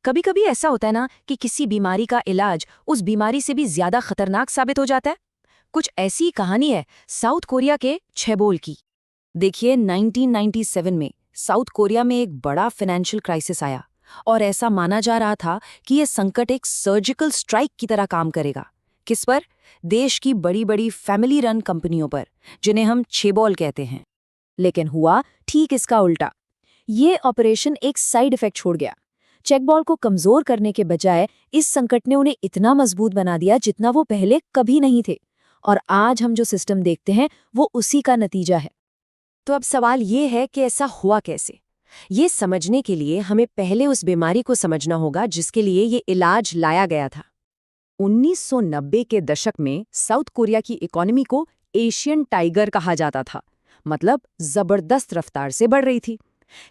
कभी कभी ऐसा होता है ना कि किसी बीमारी का इलाज उस बीमारी से भी ज्यादा खतरनाक साबित हो जाता है। कुछ ऐसी कहानी है साउथ कोरिया के छेबोल की। देखिए 1997 में साउथ कोरिया में एक बड़ा फाइनेंशियल क्राइसिस आया और ऐसा माना जा रहा था कि यह संकट एक सर्जिकल स्ट्राइक की तरह काम करेगा। किस पर? देश की बड़ी बड़ी फैमिली रन कंपनियों पर, जिन्हें हम छेबोल कहते हैं। लेकिन हुआ ठीक इसका उल्टा। ये ऑपरेशन एक साइड इफेक्ट छोड़ गया। चेकबॉल को कमजोर करने के बजाय इस संकट ने उन्हें इतना मजबूत बना दिया जितना वो पहले कभी नहीं थे। और आज हम जो सिस्टम देखते हैं वो उसी का नतीजा है। तो अब सवाल ये है कि ऐसा हुआ कैसे? ये समझने के लिए हमें पहले उस बीमारी को समझना होगा जिसके लिए ये इलाज लाया गया था। 1990 के दशक में साउथ कोरिया की इकोनॉमी को एशियन टाइगर कहा जाता था, मतलब जबरदस्त रफ्तार से बढ़ रही थी।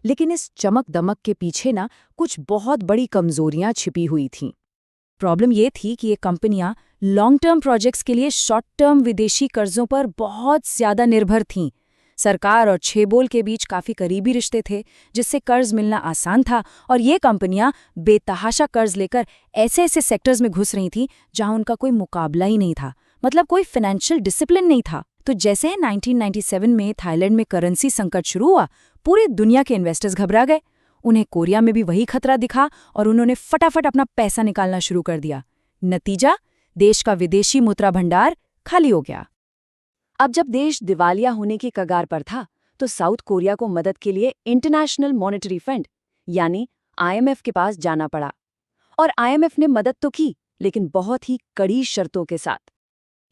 लेकिन इस चमक दमक के पीछे ना कुछ बहुत बड़ी कमजोरियां छिपी हुई थीं। प्रॉब्लम ये थी कि ये कंपनियां लॉन्ग टर्म प्रोजेक्ट्स के लिए शॉर्ट टर्म विदेशी कर्जों पर बहुत ज्यादा निर्भर थीं। सरकार और छेबोल के बीच काफी करीबी रिश्ते थे, जिससे कर्ज मिलना आसान था, और ये कंपनियां बेतहाशा कर्ज लेकर ऐसे ऐसे सेक्टर्स में घुस रही थीं जहां उनका कोई मुकाबला ही नहीं था, मतलब कोई फाइनेंशियल डिसिप्लिन नहीं था। तो जैसे 1997 में थाईलैंड में करेंसी संकट शुरू हुआ, पूरी दुनिया के इन्वेस्टर्स घबरा गए। उन्हें कोरिया में भी वही खतरा दिखा और उन्होंने फटाफट अपना पैसा निकालना शुरू कर दिया। नतीजा, देश का विदेशी मुद्रा भंडार खाली हो गया। अब जब देश दिवालिया होने की कगार पर था, तो साउथ कोरिया को मदद के लिए इंटरनेशनल मॉनेटरी फंड यानी IMF के पास जाना पड़ा। और IMF ने मदद तो की, लेकिन बहुत ही कड़ी शर्तों के साथ।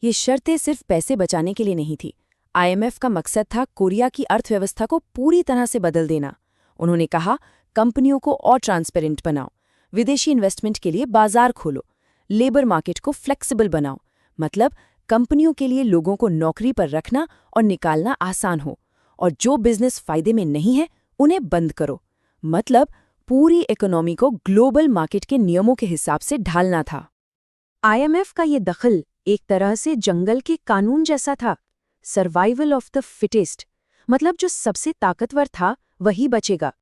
ये शर्तें सिर्फ पैसे बचाने के लिए नहीं थी। IMF का मकसद था कोरिया की अर्थव्यवस्था को पूरी तरह से बदल देना। उन्होंने कहा, कंपनियों को और ट्रांसपेरेंट बनाओ, विदेशी इन्वेस्टमेंट के लिए बाजार खोलो, लेबर मार्केट को फ्लेक्सिबल बनाओ, मतलब कंपनियों के लिए लोगों को नौकरी पर रखना और निकालना आसान हो, और जो बिजनेस फायदे में नहीं है उन्हें बंद करो। मतलब पूरी इकोनॉमी को ग्लोबल मार्केट के नियमों के हिसाब से ढालना था। IMF का ये दखल एक तरह से जंगल के कानून जैसा था। सर्वाइवल ऑफ द फिटेस्ट, मतलब जो सबसे ताकतवर था वही बचेगा।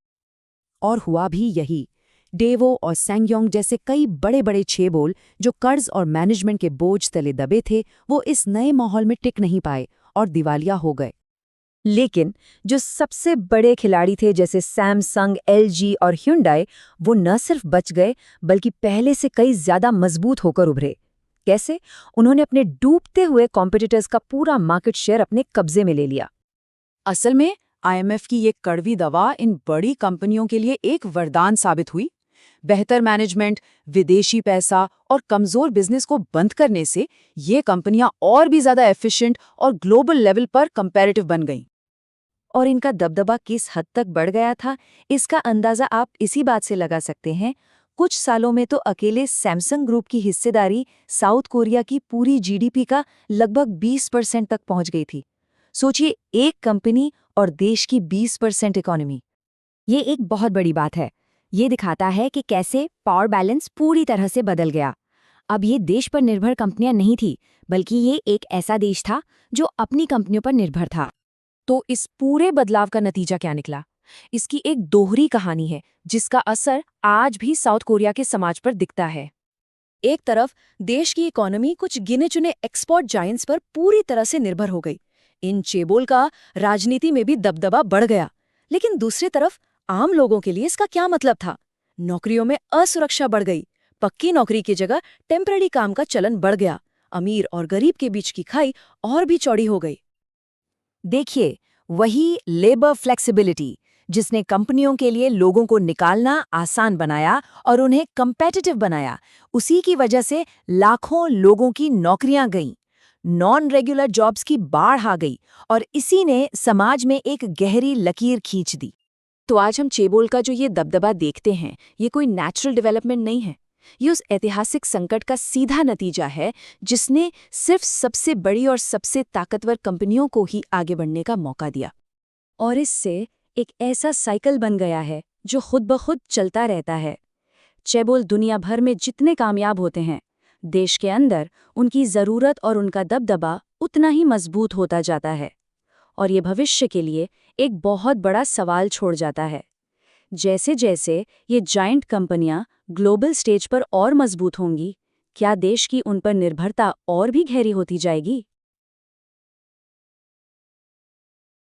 और हुआ भी यही। डेवो और सैंगयोंग जैसे कई बड़े बड़े छेबोल जो कर्ज और मैनेजमेंट के बोझ तले दबे थे, वो इस नए माहौल में टिक नहीं पाए और दिवालिया हो गए। लेकिन जो सबसे बड़े खिलाड़ी थे, जैसे सैमसंग, LG और ह्युंडई, वो न सिर्फ बच गए बल्कि पहले से कई ज्यादा मजबूत होकर उभरे। कैसे? उन्होंने अपने डूबते हुए कॉम्पिटिटर्स का पूरा मार्केट शेयर अपने कब्जे में ले लिया। असल में IMF की ये कड़वी दवा इन बड़ी कंपनियों के लिए एक वरदान साबित हुई। बेहतर मैनेजमेंट, विदेशी पैसा और कमजोर बिजनेस को बंद करने से ये कंपनियां और भी ज्यादा एफिशिएंट और ग्लोबल लेवल पर कंपैरेटिव बन गईं। और इनका दबदबा किस हद तक बढ़ गया था, इसका अंदाजा आप इसी बात से लगा सकते हैं। कुछ सालों में तो अकेले सैमसंग ग्रुप की हिस्सेदारी साउथ कोरिया की पूरी GDP का लगभग 20% तक पहुंच गई थी। सोचिए, एक कंपनी और देश की 20% इकोनॉमी। ये एक बहुत बड़ी बात है। ये दिखाता है कि कैसे पावर बैलेंस पूरी तरह से बदल गया। अब ये देश पर निर्भर कंपनियां नहीं थी, बल्कि ये एक ऐसा देश था जो अपनी कंपनियों पर निर्भर था। तो इस पूरे बदलाव का नतीजा क्या निकला? इसकी एक दोहरी कहानी है जिसका असर आज भी साउथ कोरिया के समाज पर दिखता है। एक तरफ देश की इकोनॉमी कुछ गिने चुने एक्सपोर्ट जायंट्स पर पूरी तरह से निर्भर हो गई। इन चेबोल का राजनीति में भी दबदबा बढ़ गया। लेकिन दूसरी तरफ आम लोगों के लिए इसका क्या मतलब था? नौकरियों में असुरक्षा बढ़ गई। पक्की नौकरी की जगह टेम्पररी काम का चलन बढ़ गया। अमीर और गरीब के बीच की खाई और भी चौड़ी हो गई। देखिए, वही लेबर फ्लेक्सिबिलिटी जिसने कंपनियों के लिए लोगों को निकालना आसान बनाया और उन्हें कम्पेटिटिव बनाया, उसी की वजह से लाखों लोगों की नौकरियां गईं। नॉन रेगुलर जॉब्स की बाढ़ आ गई और इसी ने समाज में एक गहरी लकीर खींच दी। तो आज हम चेबोल का जो ये दबदबा देखते हैं, ये कोई नेचुरल डेवलपमेंट नहीं है। ये उस ऐतिहासिक संकट का सीधा नतीजा है जिसने सिर्फ सबसे बड़ी और सबसे ताकतवर कंपनियों को ही आगे बढ़ने का मौका दिया। और इससे एक ऐसा साइकिल बन गया है जो खुद ब खुद चलता रहता है। चेबोल दुनिया भर में जितने कामयाब होते हैं, देश के अंदर उनकी ज़रूरत और उनका दबदबा उतना ही मजबूत होता जाता है। और ये भविष्य के लिए एक बहुत बड़ा सवाल छोड़ जाता है। जैसे जैसे ये जायंट कंपनियां ग्लोबल स्टेज पर और मजबूत होंगी, क्या देश की उन पर निर्भरता और भी गहरी होती जाएगी?